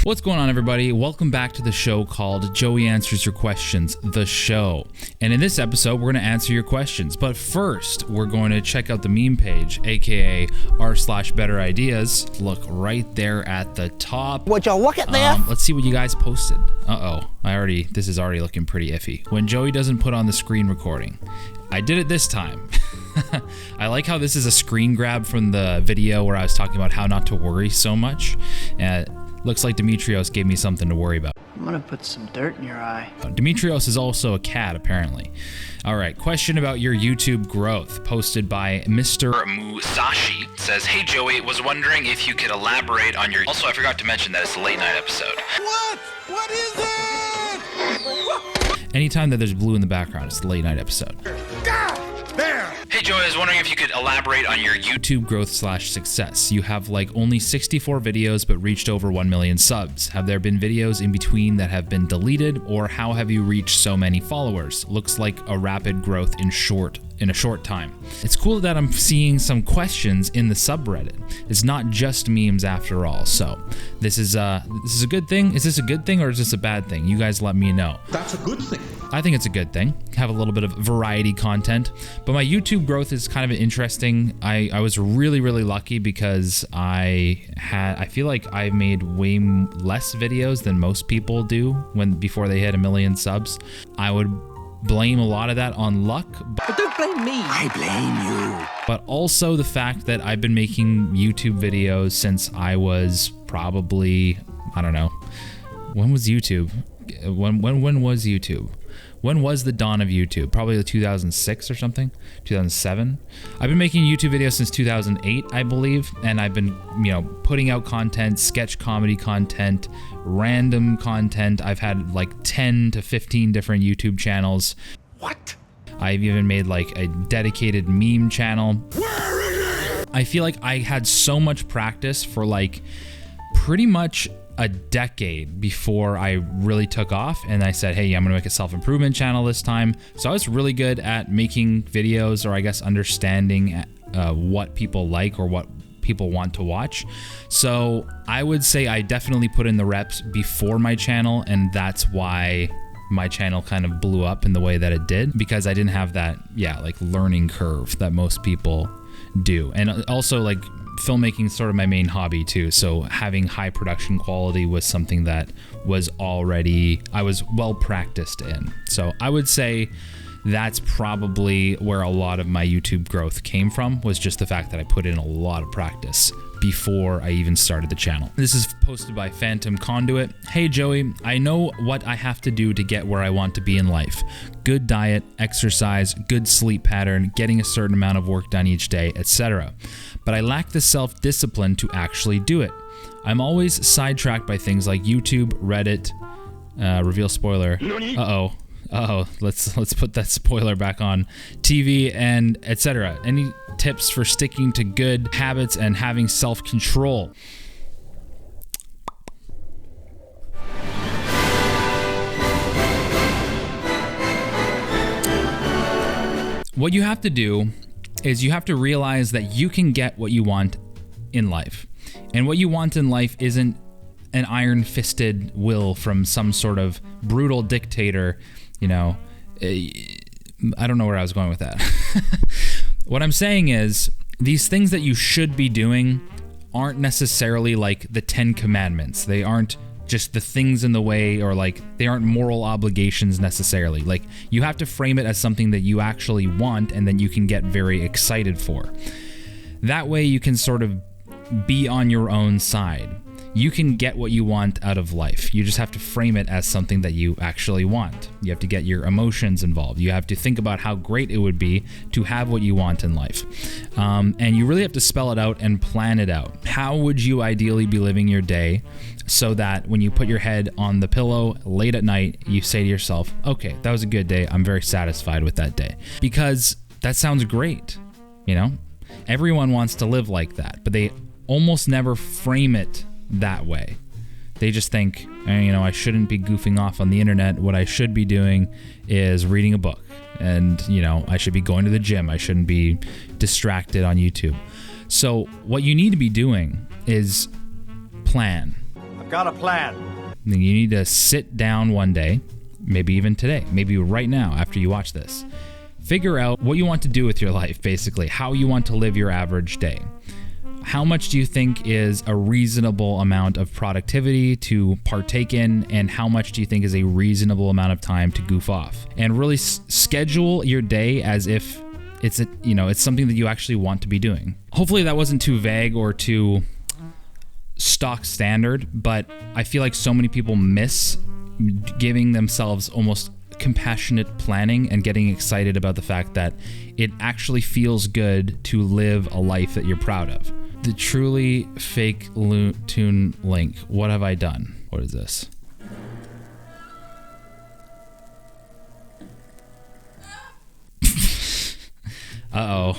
What's going on, everybody? Welcome back to the show called Joey Answers Your Questions, the show. And in this episode, we're going to answer your questions. But first, we're going to check out the meme page, aka r/better ideas. Look right there at the top. Would you look at this? Let's see what you guys posted. This is already looking pretty iffy. When Joey doesn't put on the screen recording. I did it this time. I like how this is a screen grab from the video where I was talking about how not to worry so much. Looks like Demetrios gave me something to worry about. I'm gonna put some dirt in your eye. Demetrios is also a cat, apparently. All right, question about your YouTube growth, posted by Mr. Musashi. Says, hey Joey, was wondering if you could elaborate on your... Also, I forgot to mention that it's the late night episode. What? What is it? Anytime that there's blue in the background, it's the late night episode. There. Hey Joey, I was wondering if you could elaborate on your YouTube growth/success. You have like only 64 videos but reached over 1 million subs. Have there been videos in between that have been deleted, or how have you reached so many followers? Looks like a rapid growth in a short time. It's cool that I'm seeing some questions in the subreddit. It's not just memes after all. So this is a good thing. Is this a good thing or is this a bad thing? You guys let me know. That's a good thing. I think it's a good thing. Have a little bit of variety content. But my YouTube growth is kind of interesting. I was really lucky because I feel like I made way less videos than most people do before they hit 1 million subs. I would blame a lot of that on luck. But don't blame me. I blame you. But also the fact that I've been making YouTube videos since I was probably, I don't know. When was YouTube? When was YouTube? When was the dawn of YouTube? Probably 2006 or something, 2007. I've been making YouTube videos since 2008, I believe, and I've been, putting out content, sketch comedy content, random content. I've had like 10 to 15 different YouTube channels. What? I've even made like a dedicated meme channel. Where is it? I feel like I had so much practice for like pretty much a decade before I really took off, and I said, hey, I'm gonna make a self-improvement channel this time. So I was really good at making videos, or I guess understanding what people like or what people want to watch. So I would say I definitely put in the reps before my channel, and that's why my channel kind of blew up in the way that it did, because I didn't have that learning curve that most people do. And also like filmmaking is sort of my main hobby too, so having high production quality was something that I was well practiced in. So I would say that's probably where a lot of my YouTube growth came from, was just the fact that I put in a lot of practice before I even started the channel. This is posted by Phantom Conduit. Hey Joey, I know what I have to do to get where I want to be in life. Good diet, exercise, good sleep pattern, getting a certain amount of work done each day, etc. But I lack the self-discipline to actually do it. I'm always sidetracked by things like YouTube, Reddit, reveal spoiler. Let's put that spoiler back on. TV and etc. Any tips for sticking to good habits and having self-control? What you have to do is you have to realize that you can get what you want in life. And what you want in life isn't an iron-fisted will from some sort of brutal dictator. I don't know where I was going with that. What I'm saying is, these things that you should be doing aren't necessarily like the 10 commandments. They aren't just the things in the way, or like they aren't moral obligations necessarily. Like, you have to frame it as something that you actually want and that you can get very excited for. That way you can sort of be on your own side. You can get what you want out of life. You just have to frame it as something that you actually want. You have to get your emotions involved. You have to think about how great it would be to have what you want in life. And you really have to spell it out and plan it out. How would you ideally be living your day so that when you put your head on the pillow late at night, you say to yourself, okay, that was a good day. I'm very satisfied with that day. Because that sounds great, Everyone wants to live like that, but they almost never frame it that way. They just think, I shouldn't be goofing off on the internet. What I should be doing is reading a book, and I should be going to the gym. I shouldn't be distracted on YouTube. So what you need to be doing is plan. got a plan. You need to sit down one day, maybe even today, maybe right now after you watch this. Figure out what you want to do with your life, basically, how you want to live your average day. How much do you think is a reasonable amount of productivity to partake in, and how much do you think is a reasonable amount of time to goof off? And really schedule your day as if it's something that you actually want to be doing. Hopefully that wasn't too vague or too stock standard, but I feel like so many people miss giving themselves almost compassionate planning and getting excited about the fact that it actually feels good to live a life that you're proud of. The truly fake tune link. What have I done? What is this? Uh-oh.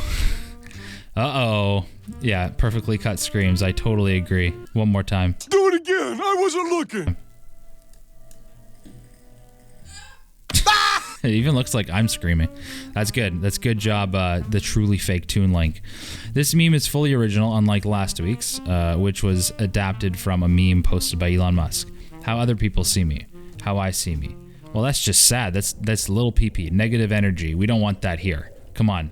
Uh-oh. Yeah, perfectly cut screams. I totally agree. One more time. Do it again. I wasn't looking. It even looks like I'm screaming. That's good. That's good job, the truly fake Toon Link. This meme is fully original, unlike last week's, which was adapted from a meme posted by Elon Musk. How other people see me. How I see me. Well, that's just sad. That's little PP. Negative energy. We don't want that here. Come on.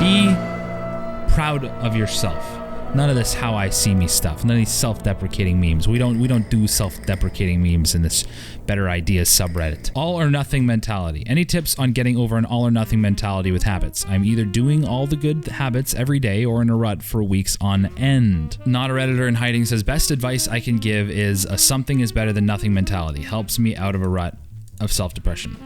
Be proud of yourself. None of this how I see me stuff. None of these self-deprecating memes. We don't do self-deprecating memes in this Better Ideas subreddit. All or nothing mentality. Any tips on getting over an all or nothing mentality with habits? I'm either doing all the good habits every day or in a rut for weeks on end. Not a Redditor in hiding says, best advice I can give is a something is better than nothing mentality. Helps me out of a rut of self-depression.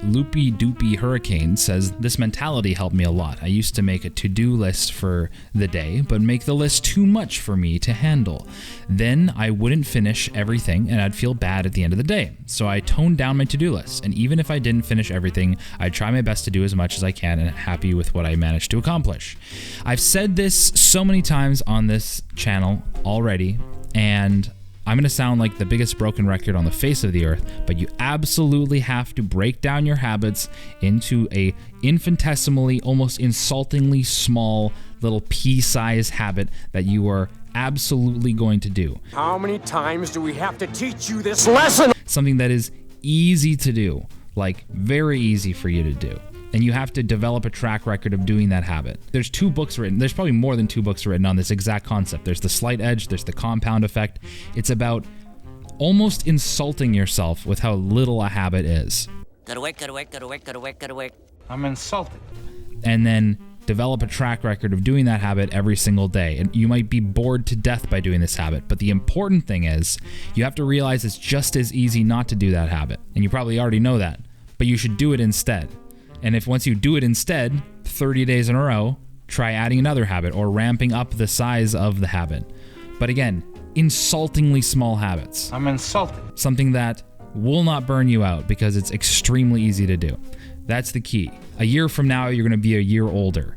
Loopy Doopy Hurricane says, this mentality helped me a lot. I used to make a to-do list for the day, but make the list too much for me to handle. Then I wouldn't finish everything and I'd feel bad at the end of the day. So I toned down my to-do list, and even if I didn't finish everything, I'd try my best to do as much as I can and happy with what I managed to accomplish. I've said this so many times on this channel already, and I'm going to sound like the biggest broken record on the face of the earth, but you absolutely have to break down your habits into a infinitesimally, almost insultingly small little pea-sized habit that you are absolutely going to do. How many times do we have to teach you this lesson? Something that is easy to do, like very easy for you to do. And you have to develop a track record of doing that habit. There's 2 books written. There's probably more than 2 books written on this exact concept. There's the slight edge. There's the compound effect. It's about almost insulting yourself with how little a habit is. Gotta work, gotta work, gotta work, gotta work, gotta work. I'm insulted. And then develop a track record of doing that habit every single day. And you might be bored to death by doing this habit, but the important thing is you have to realize it's just as easy not to do that habit. And you probably already know that, but you should do it instead. And if once you do it instead, 30 days in a row, try adding another habit or ramping up the size of the habit. But again, insultingly small habits. I'm insulted. Something that will not burn you out because it's extremely easy to do. That's the key. A year from now, you're going to be a year older.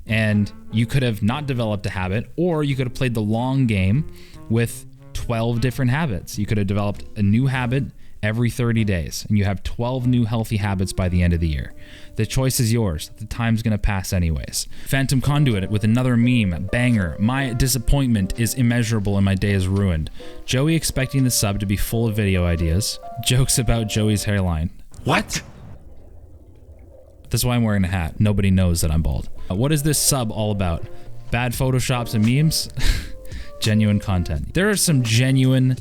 And you could have not developed a habit, or you could have played the long game with 12 different habits. You could have developed a new habit every 30 days, and you have 12 new healthy habits by the end of the year. The choice is yours. The time's gonna pass anyways. Phantom Conduit with another meme, banger. My disappointment is immeasurable and my day is ruined. Joey expecting the sub to be full of video ideas. Jokes about Joey's hairline. What? That's why I'm wearing a hat. Nobody knows that I'm bald. What is this sub all about? Bad photoshops and memes? Genuine content. There are some genuine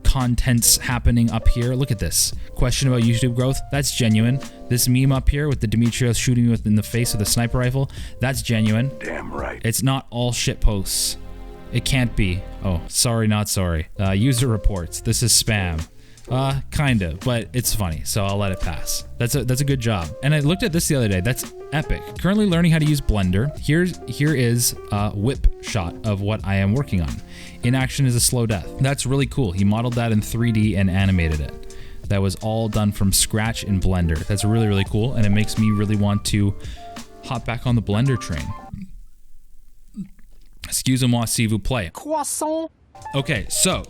contents happening up here. Look at this. Question about YouTube growth. That's genuine. This meme up here with the Demetrios shooting you in the face with a sniper rifle. That's genuine. Damn right. It's not all shit posts. It can't be. Oh, sorry, not sorry. User reports. This is spam. Kind of, but it's funny, so I'll let it pass. That's a good job. And I looked at this the other day. That's epic. Currently learning how to use Blender. Here is a whip shot of what I am working on. Inaction is a slow death. That's really cool. He modeled that in 3D and animated it. That was all done from scratch in Blender. That's really, really cool, and it makes me really want to hop back on the Blender train. Excusez-moi si vous plaît. Croissant. Okay, so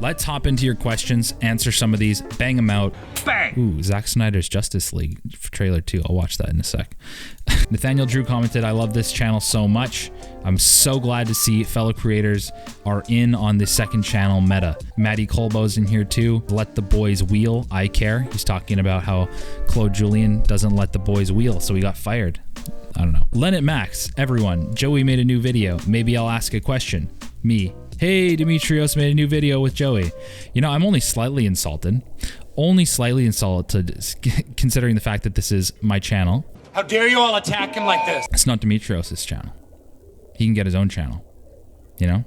let's hop into your questions, answer some of these, bang them out. Bang! Ooh, Zack Snyder's Justice League trailer too. I'll watch that in a sec. Nathaniel Drew commented, I love this channel so much. I'm so glad to see fellow creators are in on the second channel meta. Maddie Colbo's in here too. Let the boys wheel. I care. He's talking about how Claude Julien doesn't let the boys wheel, so he got fired. I don't know. Lennet Max, everyone. Joey made a new video. Maybe I'll ask a question. Me. Hey, Demetrios made a new video with Joey. You know, I'm only slightly insulted. Only slightly insulted considering the fact that this is my channel. How dare you all attack him like this? It's not Demetrios' channel. He can get his own channel. You know?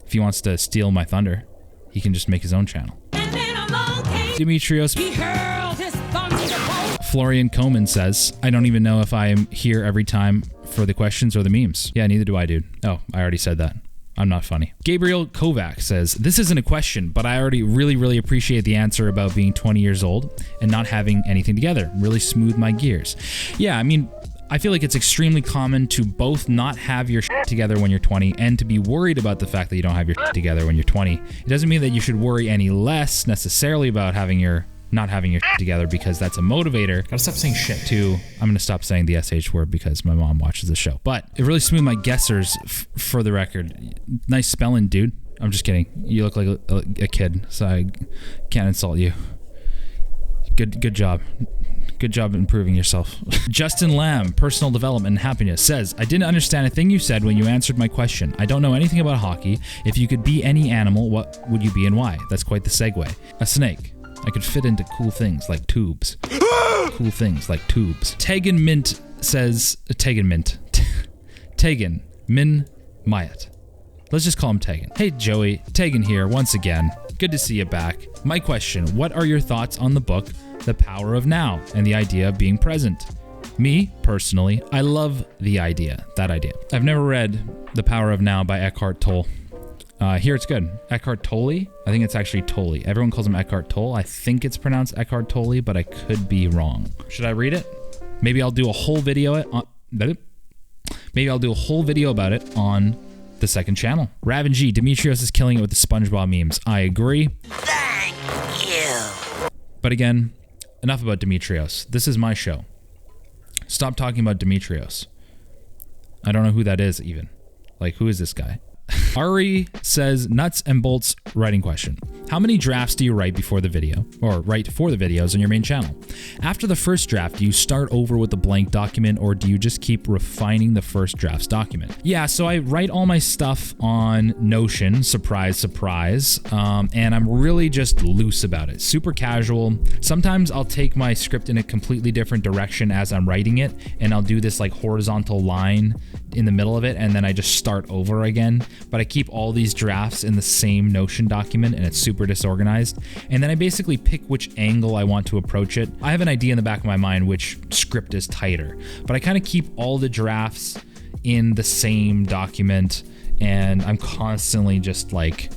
If he wants to steal my thunder, he can just make his own channel. Demetrios. Florian Coman says, I don't even know if I am here every time for the questions or the memes. Yeah, neither do I, dude. Oh, I already said that. I'm not funny. Gabriel Kovac says, this isn't a question, but I already really appreciate the answer about being 20 years old and not having anything together. Really smoothed my gears. Yeah, I mean, I feel like it's extremely common to both not have your shit together when you're 20 and to be worried about the fact that you don't have your shit together when you're 20. It doesn't mean that you should worry any less necessarily about not having your shit together, because that's a motivator. Gotta stop saying shit. I'm gonna stop saying the SH word because my mom watches the show. But it really smoothed my guessers for the record. Nice spelling, dude. I'm just kidding. You look like a kid, so I can't insult you. Good job. Good job improving yourself. Justin Lamb, personal development and happiness, says, I didn't understand a thing you said when you answered my question. I don't know anything about hockey. If you could be any animal, what would you be and why? That's quite the segue. A snake. I could fit into cool things like tubes. Cool things like tubes. Tegan Mint says... Tegan Min Mayat. Let's just call him Tegan. Hey Joey, Tegan here once again. Good to see you back. My question, what are your thoughts on the book, The Power of Now, and the idea of being present? Me, personally, I love that idea. I've never read The Power of Now by Eckhart Tolle. Here it's good. Eckhart Tolle? I think it's actually Tolle. Everyone calls him Eckhart Tolle. I think it's pronounced Eckhart Tolle, but I could be wrong. Should I read it? Maybe I'll do a whole video about it on the second channel. Raven G, Demetrios is killing it with the SpongeBob memes. I agree. Thank you. But again, enough about Demetrios. This is my show. Stop talking about Demetrios. I don't know who that is even. Like, who is this guy? Ari says, nuts and bolts writing question. How many drafts do you write before the video, or write for the videos on your main channel? After the first draft, do you start over with a blank document, or do you just keep refining the first draft's document? Yeah, so I write all my stuff on Notion, surprise, and I'm really just loose about it. Super casual. Sometimes I'll take my script in a completely different direction as I'm writing it, and I'll do this like horizontal line in the middle of it, and then I just start over again. But I keep all these drafts in the same Notion document, and it's super disorganized. And then I basically pick which angle I want to approach it. I have an idea in the back of my mind which script is tighter, but I kind of keep all the drafts in the same document, and I'm constantly just like,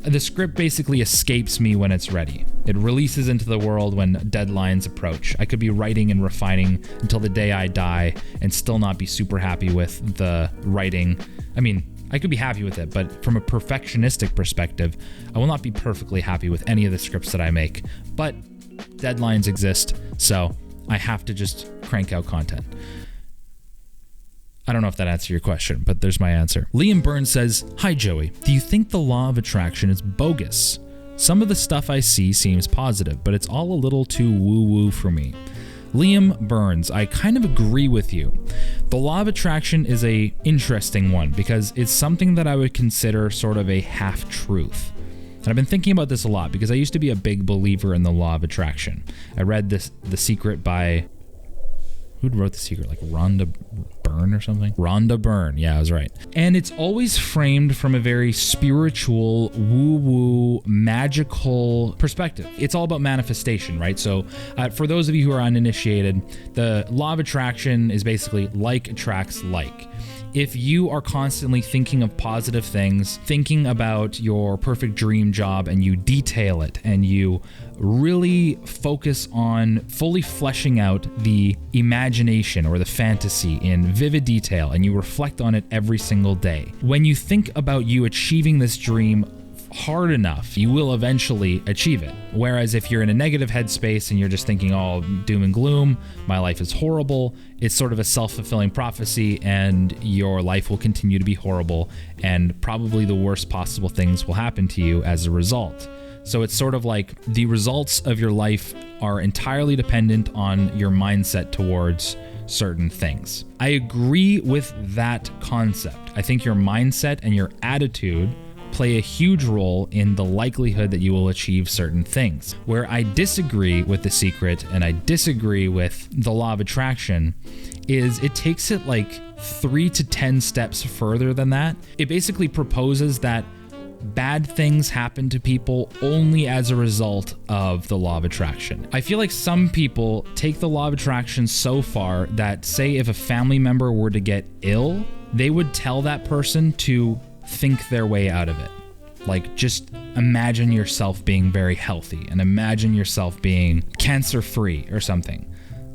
the script basically escapes me when it's ready. It releases into the world when deadlines approach. I could be writing and refining until the day I die and still not be super happy with the writing. I mean, I could be happy with it, but from a perfectionistic perspective, I will not be perfectly happy with any of the scripts that I make. But deadlines exist, so I have to just crank out content. I don't know if that answers your question, but there's my answer. Liam Burns says, hi Joey, do you think the law of attraction is bogus? Some of the stuff I see seems positive, but it's all a little too woo-woo for me. Liam Burns, I kind of agree with you. The law of attraction is a interesting one because it's something that I would consider sort of a half-truth. And I've been thinking about this a lot because I used to be a big believer in the law of attraction. I read The Secret by... Who wrote The Secret? Like Rhonda Byrne or something? Rhonda Byrne. Yeah, I was right. And it's always framed from a very spiritual, woo-woo, magical perspective. It's all about manifestation, right? So for those of you who are uninitiated, the law of attraction is basically like attracts like. If you are constantly thinking of positive things, thinking about your perfect dream job, and you detail it and you really focus on fully fleshing out the imagination or the fantasy in vivid detail, and you reflect on it every single day. When you think about you achieving this dream hard enough, you will eventually achieve it. Whereas if you're in a negative headspace and you're just thinking, oh, doom and gloom, my life is horrible, it's sort of a self-fulfilling prophecy, and your life will continue to be horrible, and probably the worst possible things will happen to you as a result. So it's sort of like the results of your life are entirely dependent on your mindset towards certain things. I agree with that concept. I think your mindset and your attitude play a huge role in the likelihood that you will achieve certain things. Where I disagree with The Secret and I disagree with the law of attraction is it takes it like 3 to 10 steps further than that. It basically proposes that bad things happen to people only as a result of the law of attraction. I feel like some people take the law of attraction so far that, say, if a family member were to get ill, they would tell that person to think their way out of it. Like, just imagine yourself being very healthy and imagine yourself being cancer-free or something.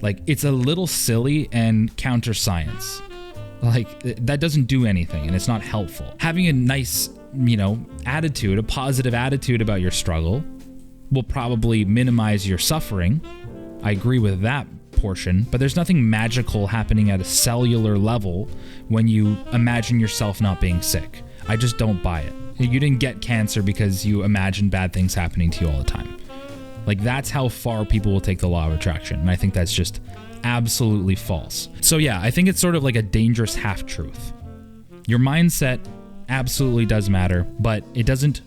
Like, it's a little silly and counter science. Like, that doesn't do anything and it's not helpful. Having a nice, attitude, a positive attitude about your struggle will probably minimize your suffering. I agree with that portion, but there's nothing magical happening at a cellular level when you imagine yourself not being sick. I just don't buy it. You didn't get cancer because you imagine bad things happening to you all the time. Like, that's how far people will take the law of attraction, and I think that's just absolutely false. So yeah, I think it's sort of like a dangerous half-truth. Your mindset absolutely does matter, but it doesn't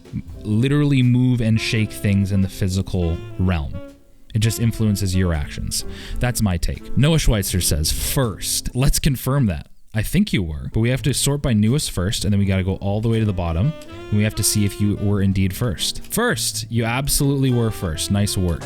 literally move and shake things in the physical realm. It just influences your actions. That's my take. Noah Schweitzer says, first. Let's confirm that. I think you were, but we have to sort by newest first, and then we got to go all the way to the bottom, and we have to see if you were indeed first. First! You absolutely were first. Nice work.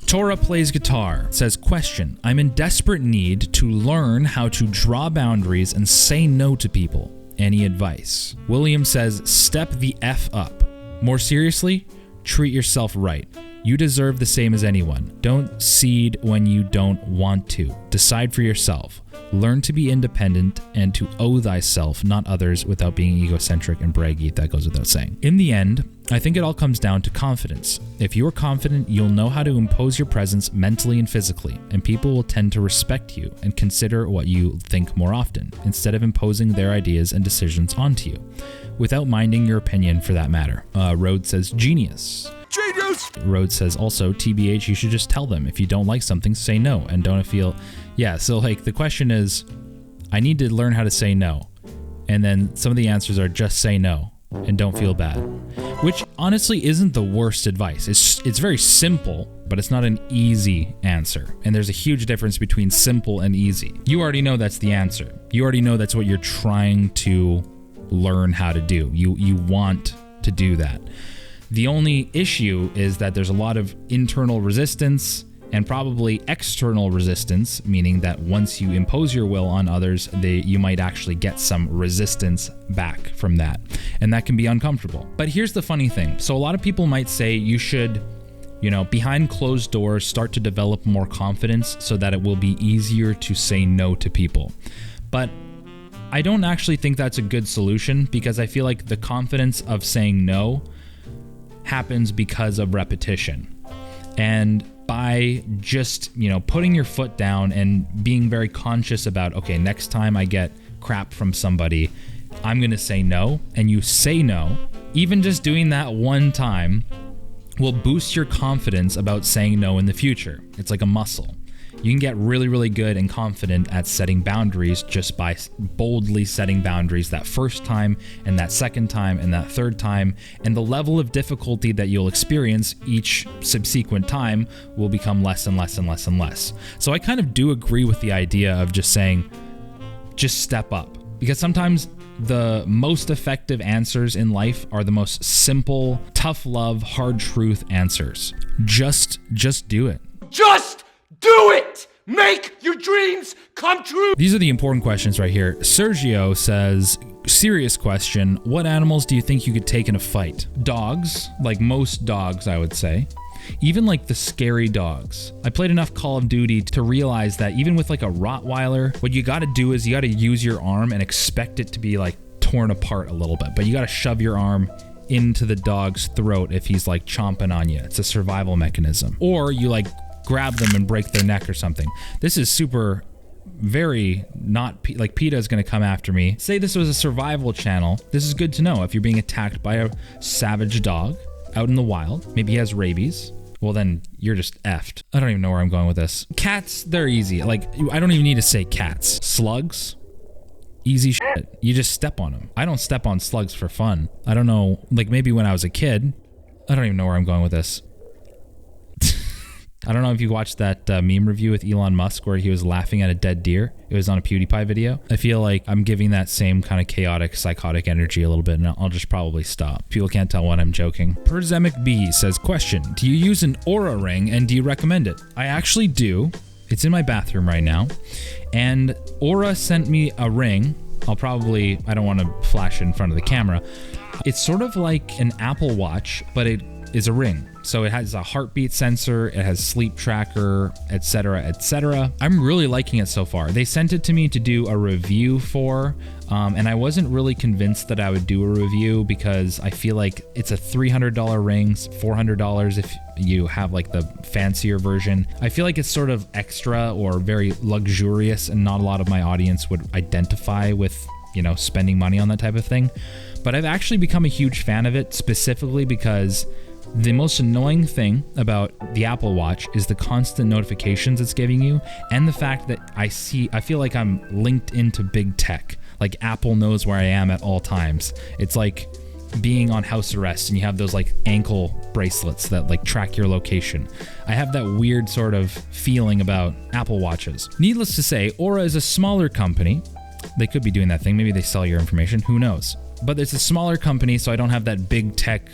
Tora plays guitar, says, question, I'm in desperate need to learn how to draw boundaries and say no to people. Any advice? William says, step the F up. More seriously, treat yourself right. You deserve the same as anyone. Don't cede when you don't want to. Decide for yourself. Learn to be independent and to owe thyself, not others, without being egocentric and braggy. That goes without saying. In the end, I think it all comes down to confidence. If you are confident, you'll know how to impose your presence mentally and physically, and people will tend to respect you and consider what you think more often, instead of imposing their ideas and decisions onto you, without minding your opinion for that matter. Rhodes says, genius. Genius! Rhodes says also, TBH, you should just tell them. If you don't like something, say no, and don't feel... Yeah, so like the question is, I need to learn how to say no. And then some of the answers are just say no and don't feel bad. Which honestly isn't the worst advice. It's very simple, but it's not an easy answer. And there's a huge difference between simple and easy. You already know that's the answer. You already know that's what you're trying to learn how to do. You want to do that. The only issue is that there's a lot of internal resistance and probably external resistance, meaning that once you impose your will on others, you might actually get some resistance back from that. And that can be uncomfortable. But here's the funny thing. So a lot of people might say you should, behind closed doors, start to develop more confidence so that it will be easier to say no to people. But I don't actually think that's a good solution, because I feel like the confidence of saying no happens because of repetition. And by just, putting your foot down and being very conscious about, okay, next time I get crap from somebody, I'm going to say no. And you say no, even just doing that one time will boost your confidence about saying no in the future. It's like a muscle. You can get really, really good and confident at setting boundaries just by boldly setting boundaries that first time and that second time and that third time. And the level of difficulty that you'll experience each subsequent time will become less and less and less and less. So I kind of do agree with the idea of just saying, just step up. Because sometimes the most effective answers in life are the most simple, tough love, hard truth answers. Just do it. Just do it! Make your dreams come true! These are the important questions right here. Sergio says, serious question, what animals do you think you could take in a fight? Dogs, like most dogs, I would say. Even like the scary dogs. I played enough Call of Duty to realize that even with like a Rottweiler, what you got to do is you got to use your arm and expect it to be like torn apart a little bit, but you got to shove your arm into the dog's throat if he's like chomping on you. It's a survival mechanism. Or you like grab them and break their neck or something. This is super, very not, like PETA is going to come after me. Say this was a survival channel. This is good to know. If you're being attacked by a savage dog out in the wild, maybe he has rabies, well then you're just effed. I don't even know where I'm going with this. Cats, they're easy. Like, I don't even need to say cats. Slugs, easy shit. You just step on them. I don't step on slugs for fun. I don't know, like maybe when I was a kid. I don't even know where I'm going with this. I don't know if you watched that meme review with Elon Musk where he was laughing at a dead deer. It was on a PewDiePie video. I feel like I'm giving that same kind of chaotic, psychotic energy a little bit, and I'll just probably stop. People can't tell when I'm joking. Perzemic B says, question, do you use an Aura ring and do you recommend it? I actually do. It's in my bathroom right now. And Aura sent me a ring. I don't want to flash it in front of the camera. It's sort of like an Apple Watch, but it is a ring. So it has a heartbeat sensor, it has sleep tracker, etc., etc. I'm really liking it so far. They sent it to me to do a review for, and I wasn't really convinced that I would do a review because I feel like it's a $300 ring, $400 if you have like the fancier version. I feel like it's sort of extra or very luxurious, and not a lot of my audience would identify with, you know, spending money on that type of thing. But I've actually become a huge fan of it, specifically because the most annoying thing about the Apple Watch is the constant notifications it's giving you, and the fact that I feel like I'm linked into big tech. Like Apple knows where I am at all times. It's like being on house arrest and you have those like ankle bracelets that like track your location. I have that weird sort of feeling about Apple Watches. Needless to say, Aura is a smaller company. They could be doing that thing. Maybe they sell your information. Who knows? But it's a smaller company, so I don't have that big tech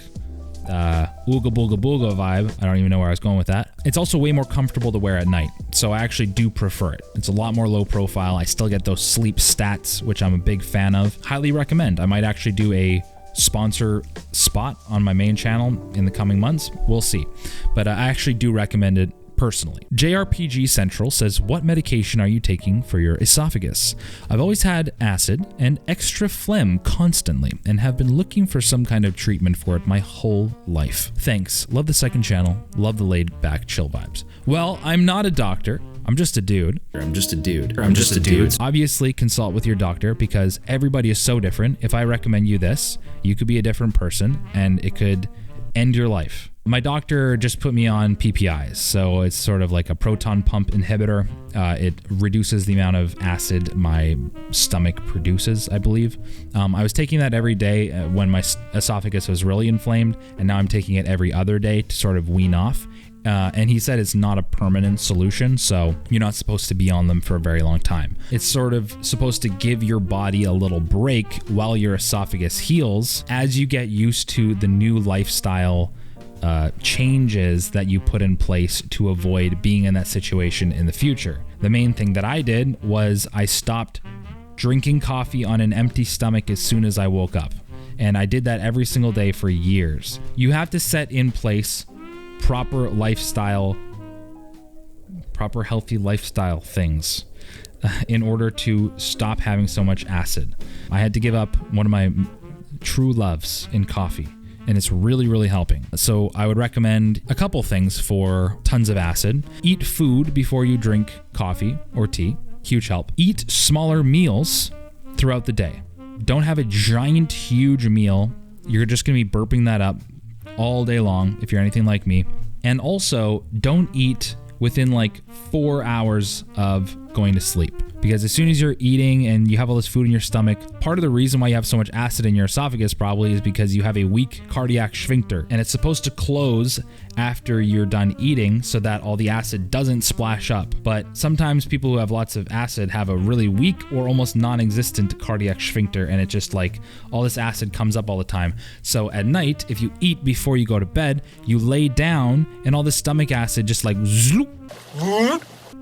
ooga booga booga vibe. I don't even know where I was going with that. It's also way more comfortable to wear at night, so I actually do prefer it. It's a lot more low profile. I still get those sleep stats, which I'm a big fan of. Highly recommend. I might actually do a sponsor spot on my main channel in the coming months. We'll see. But I actually do recommend it personally. JRPG Central says, what medication are you taking for your esophagus? I've always had acid and extra phlegm constantly and have been looking for some kind of treatment for it my whole life. Thanks. Love the second channel. Love the laid back chill vibes. Well, I'm not a doctor. I'm just a dude. I'm just a dude. Obviously, consult with your doctor because everybody is so different. If I recommend you this, you could be a different person and it could end your life. My doctor just put me on PPIs, so it's sort of like a proton pump inhibitor. It reduces the amount of acid my stomach produces, I believe. I was taking that every day when my esophagus was really inflamed, and now I'm taking it every other day to sort of wean off. And he said it's not a permanent solution, so you're not supposed to be on them for a very long time. It's sort of supposed to give your body a little break while your esophagus heals as you get used to the new lifestyle changes that you put in place to avoid being in that situation in the future. The main thing that I did was I stopped drinking coffee on an empty stomach as soon as I woke up. And I did that every single day for years. You have to set in place proper healthy lifestyle things in order to stop having so much acid. I had to give up one of my true loves in coffee, and it's really, really helping. So I would recommend a couple things for tons of acid. Eat food before you drink coffee or tea. Huge help. Eat smaller meals throughout the day. Don't have a giant, huge meal. You're just going to be burping that up all day long if you're anything like me. And also, don't eat within like 4 hours of going to sleep. Because as soon as you're eating and you have all this food in your stomach, part of the reason why you have so much acid in your esophagus probably is because you have a weak cardiac sphincter, and it's supposed to close after you're done eating so that all the acid doesn't splash up. But sometimes people who have lots of acid have a really weak or almost non-existent cardiac sphincter, and it just like all this acid comes up all the time. So at night, if you eat before you go to bed, you lay down and all the stomach acid just like zoop.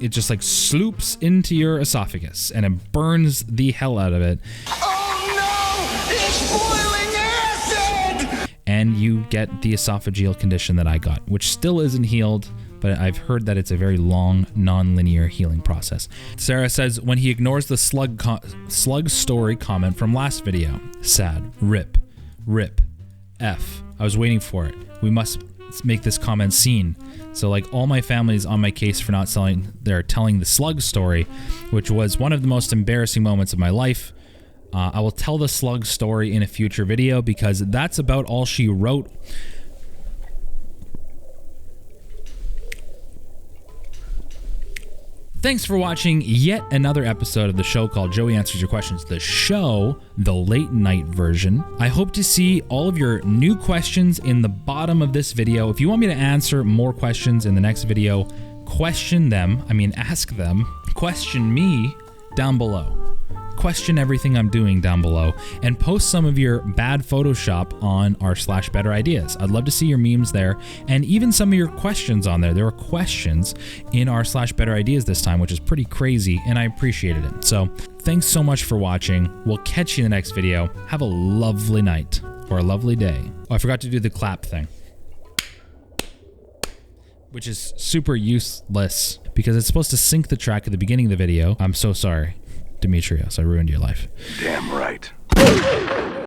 It just like sloops into your esophagus and it burns the hell out of it. Oh no! It's boiling acid! And you get the esophageal condition that I got, which still isn't healed, but I've heard that it's a very long, non-linear healing process. Sarah says, when he ignores the slug story comment from last video. Sad. Rip. F. I was waiting for it. We must make this comment seen. So like all my family's on my case for not telling the slug story, which was one of the most embarrassing moments of my life. I will tell the slug story in a future video because that's about all she wrote. Thanks for watching yet another episode of the show called Joey Answers Your Questions. The show, the late night version. I hope to see all of your new questions in the bottom of this video. If you want me to answer more questions in the next video, ask them. Question me down below. Question everything I'm doing down below and post some of your bad Photoshop on r/better-ideas. I'd love to see your memes there and even some of your questions on there. There were questions in r/better-ideas this time, which is pretty crazy, and I appreciated it. So thanks so much for watching. We'll catch you in the next video. Have a lovely night or a lovely day. Oh, I forgot to do the clap thing, which is super useless because it's supposed to sync the track at the beginning of the video. I'm so sorry, Demetrios, I ruined your life. Damn right.